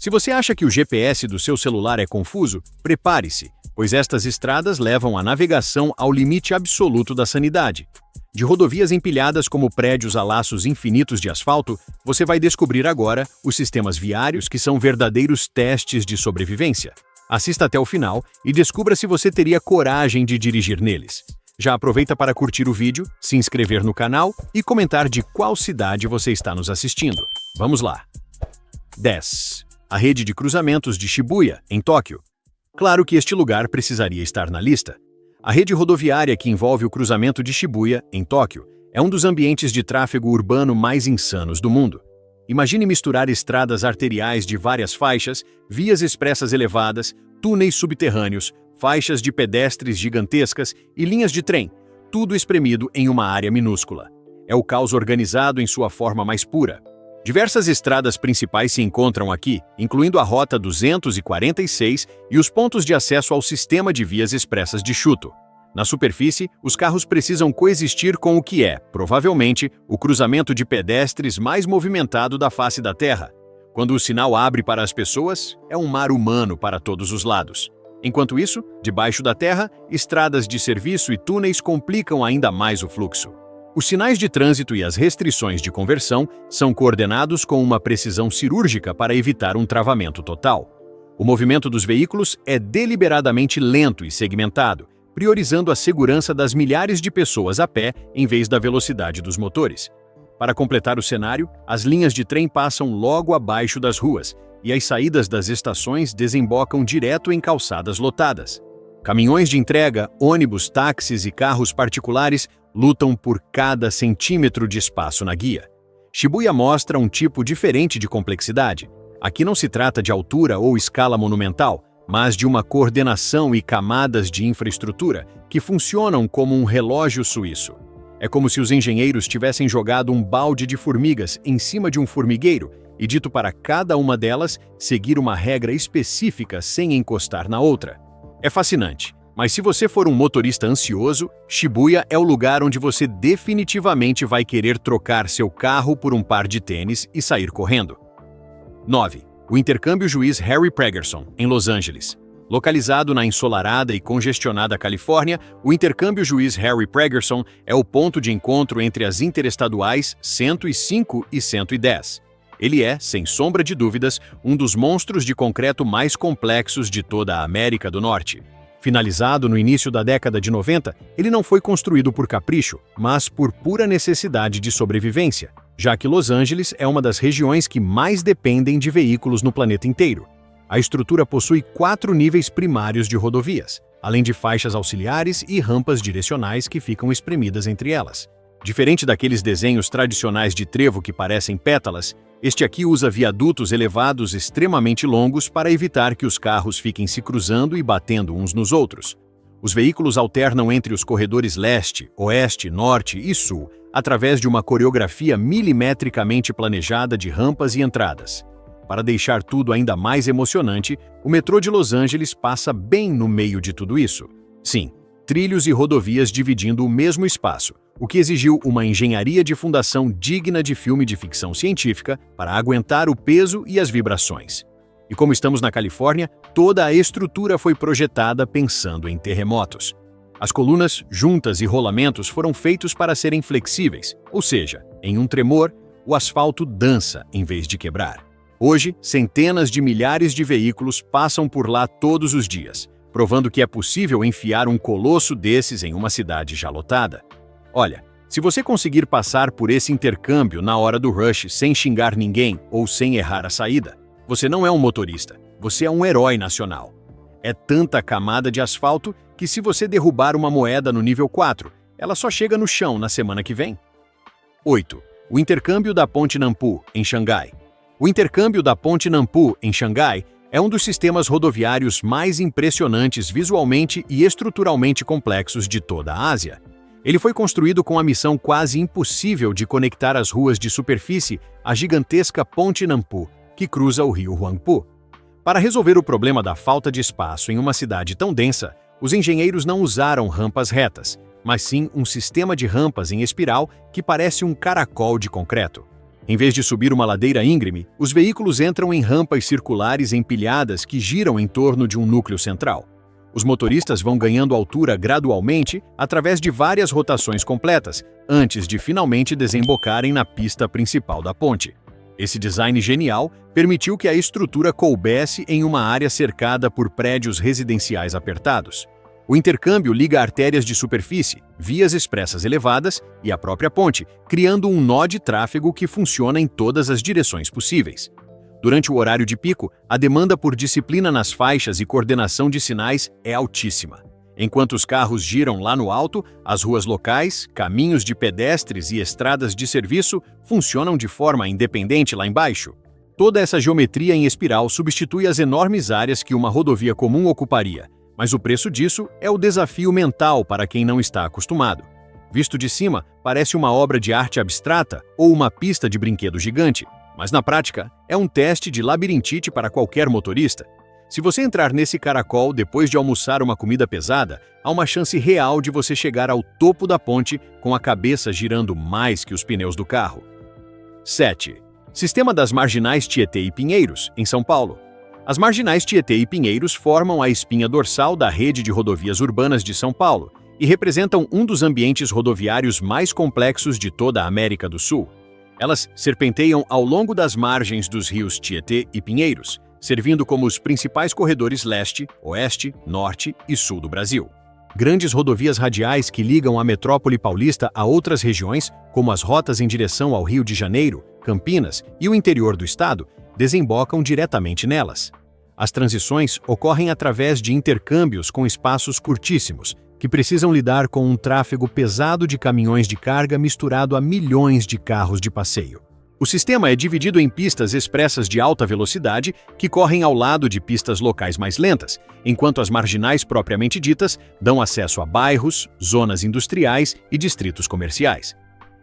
Se você acha que o GPS do seu celular é confuso, prepare-se, pois estas estradas levam a navegação ao limite absoluto da sanidade. De rodovias empilhadas como prédios a laços infinitos de asfalto, você vai descobrir agora os sistemas viários que são verdadeiros testes de sobrevivência. Assista até o final e descubra se você teria coragem de dirigir neles. Já aproveita para curtir o vídeo, se inscrever no canal e comentar de qual cidade você está nos assistindo. Vamos lá! 10. A rede de cruzamentos de Shibuya, em Tóquio. Claro que este lugar precisaria estar na lista. A rede rodoviária que envolve o cruzamento de Shibuya, em Tóquio, é um dos ambientes de tráfego urbano mais insanos do mundo. Imagine misturar estradas arteriais de várias faixas, vias expressas elevadas, túneis subterrâneos, faixas de pedestres gigantescas e linhas de trem, tudo espremido em uma área minúscula. É o caos organizado em sua forma mais pura. Diversas estradas principais se encontram aqui, incluindo a Rota 246 e os pontos de acesso ao sistema de vias expressas de Shuto. Na superfície, os carros precisam coexistir com o que é, provavelmente, o cruzamento de pedestres mais movimentado da face da Terra. Quando o sinal abre para as pessoas, é um mar humano para todos os lados. Enquanto isso, debaixo da terra, estradas de serviço e túneis complicam ainda mais o fluxo. Os sinais de trânsito e as restrições de conversão são coordenados com uma precisão cirúrgica para evitar um travamento total. O movimento dos veículos é deliberadamente lento e segmentado, priorizando a segurança das milhares de pessoas a pé em vez da velocidade dos motores. Para completar o cenário, as linhas de trem passam logo abaixo das ruas e as saídas das estações desembocam direto em calçadas lotadas. Caminhões de entrega, ônibus, táxis e carros particulares lutam por cada centímetro de espaço na guia. Shibuya mostra um tipo diferente de complexidade. Aqui não se trata de altura ou escala monumental, mas de uma coordenação e camadas de infraestrutura que funcionam como um relógio suíço. É como se os engenheiros tivessem jogado um balde de formigas em cima de um formigueiro e dito para cada uma delas seguir uma regra específica sem encostar na outra. É fascinante, mas se você for um motorista ansioso, Shibuya é o lugar onde você definitivamente vai querer trocar seu carro por um par de tênis e sair correndo. 9. O intercâmbio Juiz Harry Pregerson, em Los Angeles. Localizado na ensolarada e congestionada Califórnia, o intercâmbio Juiz Harry Pregerson é o ponto de encontro entre as interestaduais 105 e 110. Ele é, sem sombra de dúvidas, um dos monstros de concreto mais complexos de toda a América do Norte. Finalizado no início da década de 90, ele não foi construído por capricho, mas por pura necessidade de sobrevivência, já que Los Angeles é uma das regiões que mais dependem de veículos no planeta inteiro. A estrutura possui 4 níveis primários de rodovias, além de faixas auxiliares e rampas direcionais que ficam espremidas entre elas. Diferente daqueles desenhos tradicionais de trevo que parecem pétalas, este aqui usa viadutos elevados extremamente longos para evitar que os carros fiquem se cruzando e batendo uns nos outros. Os veículos alternam entre os corredores leste, oeste, norte e sul, através de uma coreografia milimetricamente planejada de rampas e entradas. Para deixar tudo ainda mais emocionante, o metrô de Los Angeles passa bem no meio de tudo isso. Sim, trilhos e rodovias dividindo o mesmo espaço, o que exigiu uma engenharia de fundação digna de filme de ficção científica para aguentar o peso e as vibrações. E como estamos na Califórnia, toda a estrutura foi projetada pensando em terremotos. As colunas, juntas e rolamentos foram feitos para serem flexíveis, ou seja, em um tremor, o asfalto dança em vez de quebrar. Hoje, centenas de milhares de veículos passam por lá todos os dias, provando que é possível enfiar um colosso desses em uma cidade já lotada. Olha, se você conseguir passar por esse intercâmbio na hora do rush sem xingar ninguém ou sem errar a saída, você não é um motorista, você é um herói nacional. É tanta camada de asfalto que se você derrubar uma moeda no nível 4, ela só chega no chão na semana que vem. 8. O intercâmbio da Ponte Nampu, em Xangai. O intercâmbio da Ponte Nampu, em Xangai, é um dos sistemas rodoviários mais impressionantes visualmente e estruturalmente complexos de toda a Ásia. Ele foi construído com a missão quase impossível de conectar as ruas de superfície à gigantesca Ponte Nampu, que cruza o rio Huangpu. Para resolver o problema da falta de espaço em uma cidade tão densa, os engenheiros não usaram rampas retas, mas sim um sistema de rampas em espiral que parece um caracol de concreto. Em vez de subir uma ladeira íngreme, os veículos entram em rampas circulares empilhadas que giram em torno de um núcleo central. Os motoristas vão ganhando altura gradualmente através de várias rotações completas, antes de finalmente desembocarem na pista principal da ponte. Esse design genial permitiu que a estrutura coubesse em uma área cercada por prédios residenciais apertados. O intercâmbio liga artérias de superfície, vias expressas elevadas e a própria ponte, criando um nó de tráfego que funciona em todas as direções possíveis. Durante o horário de pico, a demanda por disciplina nas faixas e coordenação de sinais é altíssima. Enquanto os carros giram lá no alto, as ruas locais, caminhos de pedestres e estradas de serviço funcionam de forma independente lá embaixo. Toda essa geometria em espiral substitui as enormes áreas que uma rodovia comum ocuparia, mas o preço disso é o desafio mental para quem não está acostumado. Visto de cima, parece uma obra de arte abstrata ou uma pista de brinquedo gigante, mas na prática é um teste de labirintite para qualquer motorista. Se você entrar nesse caracol depois de almoçar uma comida pesada, há uma chance real de você chegar ao topo da ponte com a cabeça girando mais que os pneus do carro. 7. Sistema das Marginais Tietê e Pinheiros, em São Paulo. As Marginais Tietê e Pinheiros formam a espinha dorsal da rede de rodovias urbanas de São Paulo e representam um dos ambientes rodoviários mais complexos de toda a América do Sul. Elas serpenteiam ao longo das margens dos rios Tietê e Pinheiros, servindo como os principais corredores leste, oeste, norte e sul do Brasil. Grandes rodovias radiais que ligam a metrópole paulista a outras regiões, como as rotas em direção ao Rio de Janeiro, Campinas e o interior do estado, desembocam diretamente nelas. As transições ocorrem através de intercâmbios com espaços curtíssimos, que precisam lidar com um tráfego pesado de caminhões de carga misturado a milhões de carros de passeio. O sistema é dividido em pistas expressas de alta velocidade que correm ao lado de pistas locais mais lentas, enquanto as marginais propriamente ditas dão acesso a bairros, zonas industriais e distritos comerciais.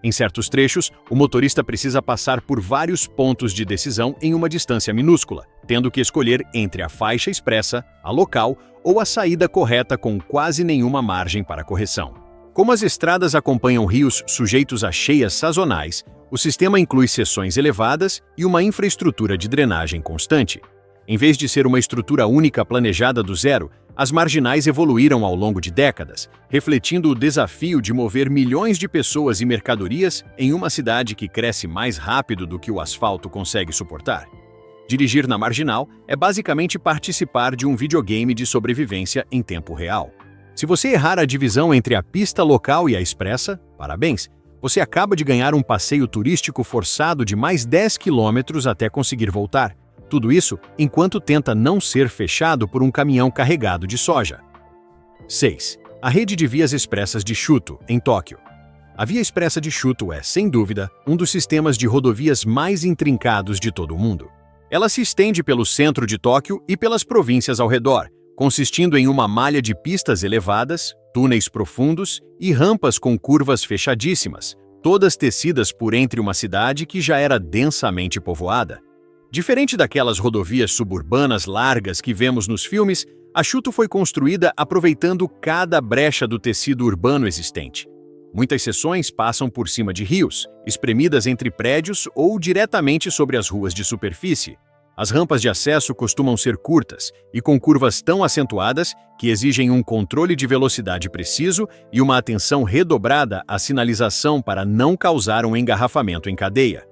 Em certos trechos, o motorista precisa passar por vários pontos de decisão em uma distância minúscula, tendo que escolher entre a faixa expressa, a local ou a saída correta com quase nenhuma margem para correção. Como as estradas acompanham rios sujeitos a cheias sazonais, o sistema inclui seções elevadas e uma infraestrutura de drenagem constante. Em vez de ser uma estrutura única planejada do zero, as marginais evoluíram ao longo de décadas, refletindo o desafio de mover milhões de pessoas e mercadorias em uma cidade que cresce mais rápido do que o asfalto consegue suportar. Dirigir na marginal é basicamente participar de um videogame de sobrevivência em tempo real. Se você errar a divisão entre a pista local e a expressa, parabéns, você acaba de ganhar um passeio turístico forçado de mais 10 quilômetros até conseguir voltar. Tudo isso enquanto tenta não ser fechado por um caminhão carregado de soja. 6. A rede de vias expressas de Chuto, em Tóquio. A Via Expressa de Chuto é, sem dúvida, um dos sistemas de rodovias mais intrincados de todo o mundo. Ela se estende pelo centro de Tóquio e pelas províncias ao redor, consistindo em uma malha de pistas elevadas, túneis profundos e rampas com curvas fechadíssimas, todas tecidas por entre uma cidade que já era densamente povoada. Diferente daquelas rodovias suburbanas largas que vemos nos filmes, a Chuto foi construída aproveitando cada brecha do tecido urbano existente. Muitas seções passam por cima de rios, espremidas entre prédios ou diretamente sobre as ruas de superfície. As rampas de acesso costumam ser curtas e com curvas tão acentuadas que exigem um controle de velocidade preciso e uma atenção redobrada à sinalização para não causar um engarrafamento em cadeia.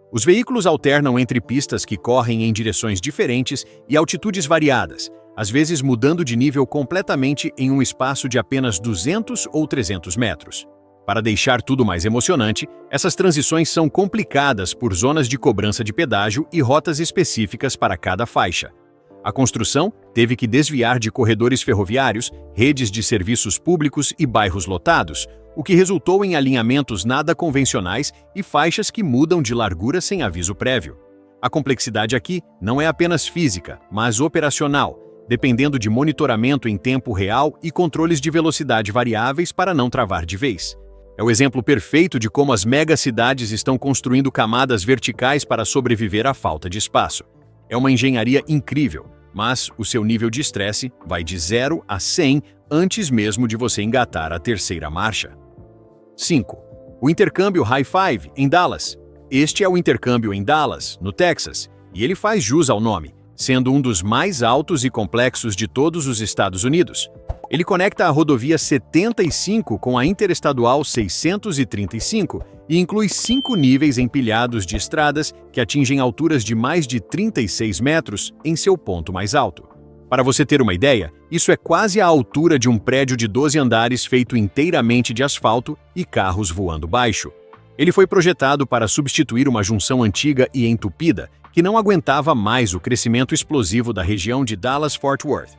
Os veículos alternam entre pistas que correm em direções diferentes e altitudes variadas, às vezes mudando de nível completamente em um espaço de apenas 200 ou 300 metros. Para deixar tudo mais emocionante, essas transições são complicadas por zonas de cobrança de pedágio e rotas específicas para cada faixa. A construção teve que desviar de corredores ferroviários, redes de serviços públicos e bairros lotados, o que resultou em alinhamentos nada convencionais e faixas que mudam de largura sem aviso prévio. A complexidade aqui não é apenas física, mas operacional, dependendo de monitoramento em tempo real e controles de velocidade variáveis para não travar de vez. É o exemplo perfeito de como as megacidades estão construindo camadas verticais para sobreviver à falta de espaço. É uma engenharia incrível, mas o seu nível de estresse vai de 0 a 100 antes mesmo de você engatar a terceira marcha. 5. O intercâmbio High Five, em Dallas. Este é o intercâmbio em Dallas, no Texas, e ele faz jus ao nome, sendo um dos mais altos e complexos de todos os Estados Unidos. Ele conecta a rodovia 75 com a interestadual 635 e inclui 5 níveis empilhados de estradas que atingem alturas de mais de 36 metros em seu ponto mais alto. Para você ter uma ideia, isso é quase a altura de um prédio de 12 andares feito inteiramente de asfalto e carros voando baixo. Ele foi projetado para substituir uma junção antiga e entupida que não aguentava mais o crescimento explosivo da região de Dallas-Fort Worth.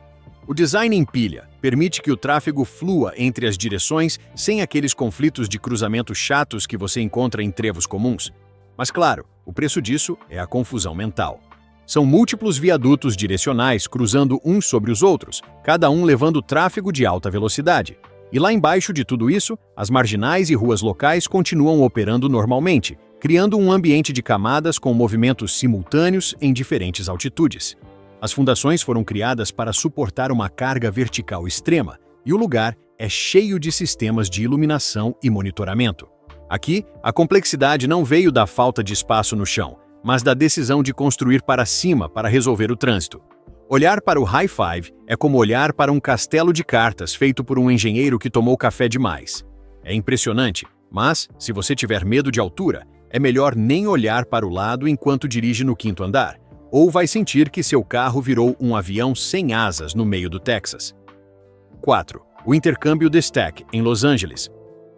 O design em pilha permite que o tráfego flua entre as direções sem aqueles conflitos de cruzamento chatos que você encontra em trevos comuns. Mas claro, o preço disso é a confusão mental. São múltiplos viadutos direcionais cruzando uns sobre os outros, cada um levando tráfego de alta velocidade. E lá embaixo de tudo isso, as marginais e ruas locais continuam operando normalmente, criando um ambiente de camadas com movimentos simultâneos em diferentes altitudes. As fundações foram criadas para suportar uma carga vertical extrema, e o lugar é cheio de sistemas de iluminação e monitoramento. Aqui, a complexidade não veio da falta de espaço no chão, mas da decisão de construir para cima para resolver o trânsito. Olhar para o High Five é como olhar para um castelo de cartas feito por um engenheiro que tomou café demais. É impressionante, mas, se você tiver medo de altura, é melhor nem olhar para o lado enquanto dirige no 5º andar, ou vai sentir que seu carro virou um avião sem asas no meio do Texas. 4. O intercâmbio The Stack, em Los Angeles.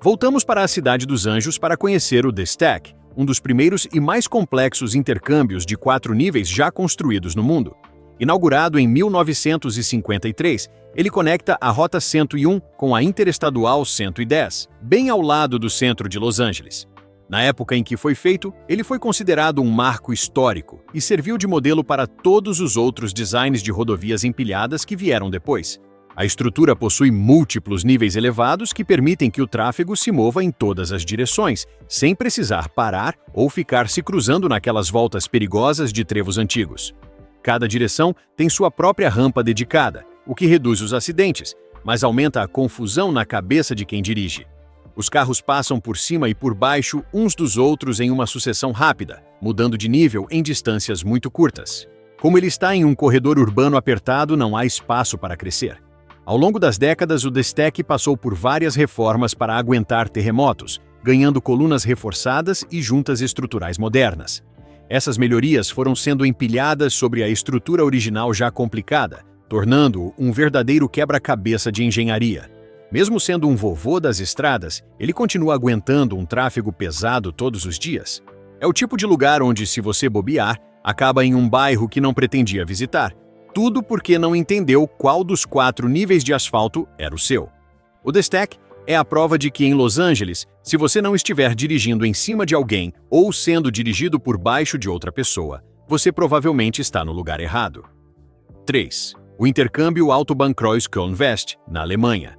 Voltamos para a Cidade dos Anjos para conhecer o The Stack, um dos primeiros e mais complexos intercâmbios de 4 níveis já construídos no mundo. Inaugurado em 1953, ele conecta a Rota 101 com a Interestadual 110, bem ao lado do centro de Los Angeles. Na época em que foi feito, ele foi considerado um marco histórico e serviu de modelo para todos os outros designs de rodovias empilhadas que vieram depois. A estrutura possui múltiplos níveis elevados que permitem que o tráfego se mova em todas as direções, sem precisar parar ou ficar se cruzando naquelas voltas perigosas de trevos antigos. Cada direção tem sua própria rampa dedicada, o que reduz os acidentes, mas aumenta a confusão na cabeça de quem dirige. Os carros passam por cima e por baixo uns dos outros em uma sucessão rápida, mudando de nível em distâncias muito curtas. Como ele está em um corredor urbano apertado, não há espaço para crescer. Ao longo das décadas, o The Stack passou por várias reformas para aguentar terremotos, ganhando colunas reforçadas e juntas estruturais modernas. Essas melhorias foram sendo empilhadas sobre a estrutura original já complicada, tornando-o um verdadeiro quebra-cabeça de engenharia. Mesmo sendo um vovô das estradas, ele continua aguentando um tráfego pesado todos os dias. É o tipo de lugar onde, se você bobear, acaba em um bairro que não pretendia visitar. Tudo porque não entendeu qual dos 4 níveis de asfalto era o seu. O The Stack é a prova de que em Los Angeles, se você não estiver dirigindo em cima de alguém ou sendo dirigido por baixo de outra pessoa, você provavelmente está no lugar errado. 3. O intercâmbio Autobahnkreuz-Köln-West, na Alemanha.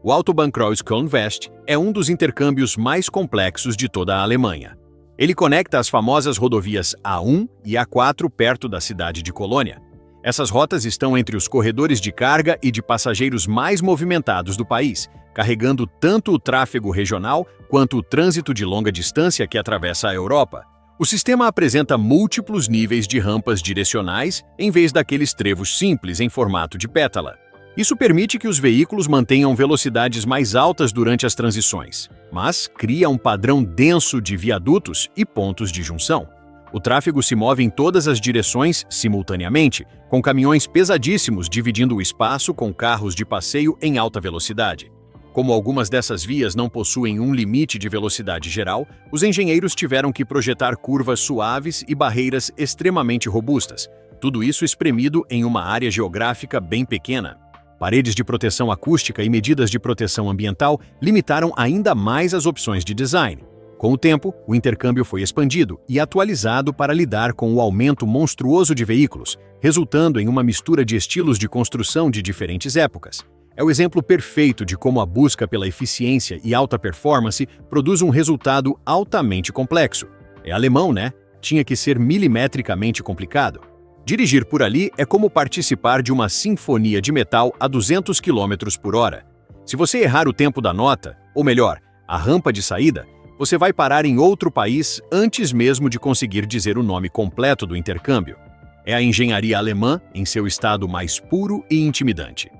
O Autobahnkreuz-Köln-West é um dos intercâmbios mais complexos de toda a Alemanha. Ele conecta as famosas rodovias A1 e A4 perto da cidade de Colônia. Essas rotas estão entre os corredores de carga e de passageiros mais movimentados do país, carregando tanto o tráfego regional quanto o trânsito de longa distância que atravessa a Europa. O sistema apresenta múltiplos níveis de rampas direcionais em vez daqueles trevos simples em formato de pétala. Isso permite que os veículos mantenham velocidades mais altas durante as transições, mas cria um padrão denso de viadutos e pontos de junção. O tráfego se move em todas as direções simultaneamente, com caminhões pesadíssimos dividindo o espaço com carros de passeio em alta velocidade. Como algumas dessas vias não possuem um limite de velocidade geral, os engenheiros tiveram que projetar curvas suaves e barreiras extremamente robustas, tudo isso espremido em uma área geográfica bem pequena. Paredes de proteção acústica e medidas de proteção ambiental limitaram ainda mais as opções de design. Com o tempo, o intercâmbio foi expandido e atualizado para lidar com o aumento monstruoso de veículos, resultando em uma mistura de estilos de construção de diferentes épocas. É o exemplo perfeito de como a busca pela eficiência e alta performance produz um resultado altamente complexo. É alemão, né? Tinha que ser milimetricamente complicado. Dirigir por ali é como participar de uma sinfonia de metal a 200 km por hora. Se você errar o tempo da nota, ou melhor, a rampa de saída, você vai parar em outro país antes mesmo de conseguir dizer o nome completo do intercâmbio. É a engenharia alemã em seu estado mais puro e intimidante.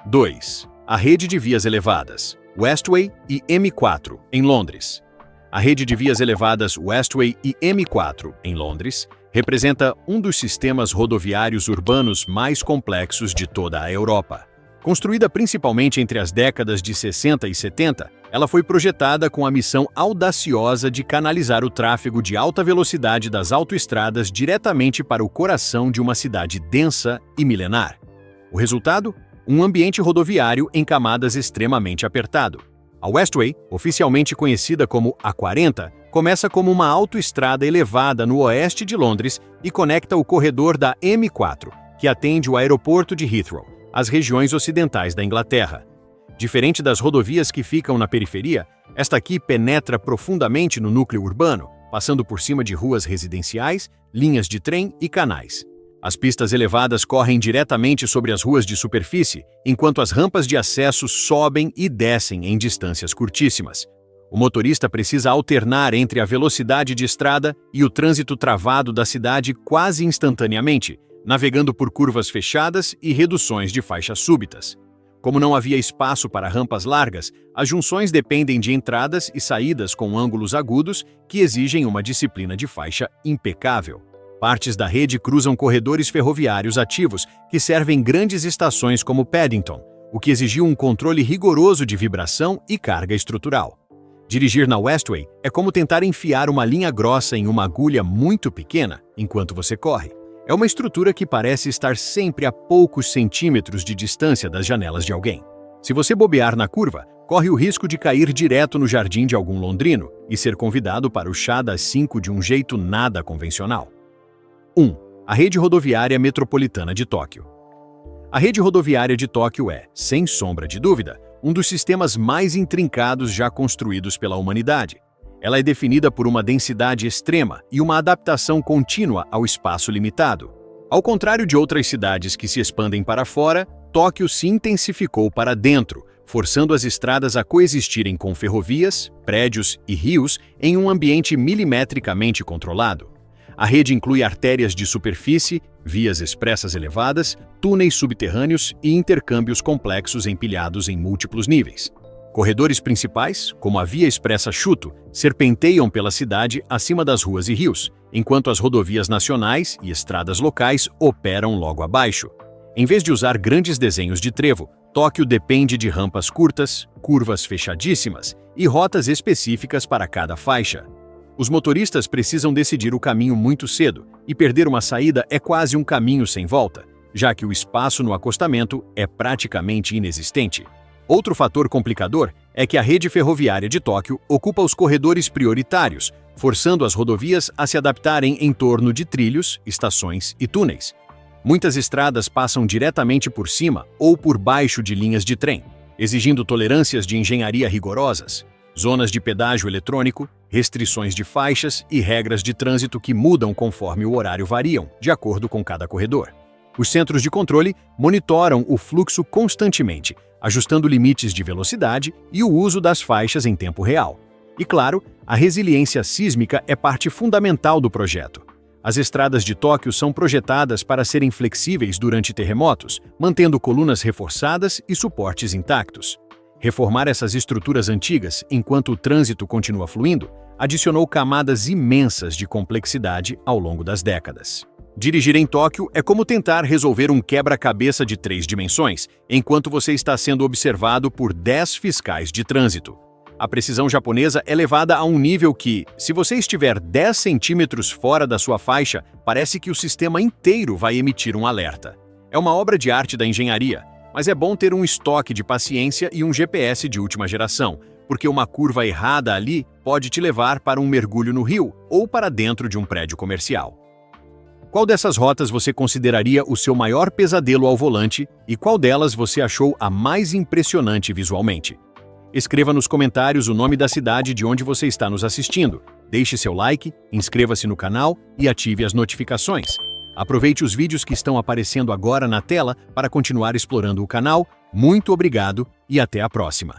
2. A rede de vias elevadas, Westway e M4, em Londres. A rede de vias elevadas Westway e M4, em Londres, representa um dos sistemas rodoviários urbanos mais complexos de toda a Europa. Construída principalmente entre as décadas de 60 e 70, ela foi projetada com a missão audaciosa de canalizar o tráfego de alta velocidade das autoestradas diretamente para o coração de uma cidade densa e milenar. O resultado? Um ambiente rodoviário em camadas extremamente apertado. A Westway, oficialmente conhecida como A40, começa como uma autoestrada elevada no oeste de Londres e conecta o corredor da M4, que atende o aeroporto de Heathrow, as regiões ocidentais da Inglaterra. Diferente das rodovias que ficam na periferia, esta aqui penetra profundamente no núcleo urbano, passando por cima de ruas residenciais, linhas de trem e canais. As pistas elevadas correm diretamente sobre as ruas de superfície, enquanto as rampas de acesso sobem e descem em distâncias curtíssimas. O motorista precisa alternar entre a velocidade de estrada e o trânsito travado da cidade quase instantaneamente, navegando por curvas fechadas e reduções de faixas súbitas. Como não havia espaço para rampas largas, as junções dependem de entradas e saídas com ângulos agudos que exigem uma disciplina de faixa impecável. Partes da rede cruzam corredores ferroviários ativos que servem grandes estações como Paddington, o que exigiu um controle rigoroso de vibração e carga estrutural. Dirigir na Westway é como tentar enfiar uma linha grossa em uma agulha muito pequena enquanto você corre. É uma estrutura que parece estar sempre a poucos centímetros de distância das janelas de alguém. Se você bobear na curva, corre o risco de cair direto no jardim de algum londrino e ser convidado para o chá das 5 de um jeito nada convencional. 1. A rede rodoviária metropolitana de Tóquio. A rede rodoviária de Tóquio é, sem sombra de dúvida, um dos sistemas mais intrincados já construídos pela humanidade. Ela é definida por uma densidade extrema e uma adaptação contínua ao espaço limitado. Ao contrário de outras cidades que se expandem para fora, Tóquio se intensificou para dentro, forçando as estradas a coexistirem com ferrovias, prédios e rios em um ambiente milimetricamente controlado. A rede inclui artérias de superfície, vias expressas elevadas, túneis subterrâneos e intercâmbios complexos empilhados em múltiplos níveis. Corredores principais, como a Via Expressa Chuto, serpenteiam pela cidade acima das ruas e rios, enquanto as rodovias nacionais e estradas locais operam logo abaixo. Em vez de usar grandes desenhos de trevo, Tóquio depende de rampas curtas, curvas fechadíssimas e rotas específicas para cada faixa. Os motoristas precisam decidir o caminho muito cedo, e perder uma saída é quase um caminho sem volta, já que o espaço no acostamento é praticamente inexistente. Outro fator complicador é que a rede ferroviária de Tóquio ocupa os corredores prioritários, forçando as rodovias a se adaptarem em torno de trilhos, estações e túneis. Muitas estradas passam diretamente por cima ou por baixo de linhas de trem, exigindo tolerâncias de engenharia rigorosas, zonas de pedágio eletrônico, restrições de faixas e regras de trânsito que mudam conforme o horário variam, de acordo com cada corredor. Os centros de controle monitoram o fluxo constantemente, ajustando limites de velocidade e o uso das faixas em tempo real. E claro, a resiliência sísmica é parte fundamental do projeto. As estradas de Tóquio são projetadas para serem flexíveis durante terremotos, mantendo colunas reforçadas e suportes intactos. Reformar essas estruturas antigas enquanto o trânsito continua fluindo adicionou camadas imensas de complexidade ao longo das décadas. Dirigir em Tóquio é como tentar resolver um quebra-cabeça de 3 dimensões, enquanto você está sendo observado por 10 fiscais de trânsito. A precisão japonesa é levada a um nível que, se você estiver 10 centímetros fora da sua faixa, parece que o sistema inteiro vai emitir um alerta. É uma obra de arte da engenharia, mas é bom ter um estoque de paciência e um GPS de última geração, porque uma curva errada ali pode te levar para um mergulho no rio ou para dentro de um prédio comercial. Qual dessas rotas você consideraria o seu maior pesadelo ao volante e qual delas você achou a mais impressionante visualmente? Escreva nos comentários o nome da cidade de onde você está nos assistindo. Deixe seu like, inscreva-se no canal e ative as notificações. Aproveite os vídeos que estão aparecendo agora na tela para continuar explorando o canal. Muito obrigado e até a próxima!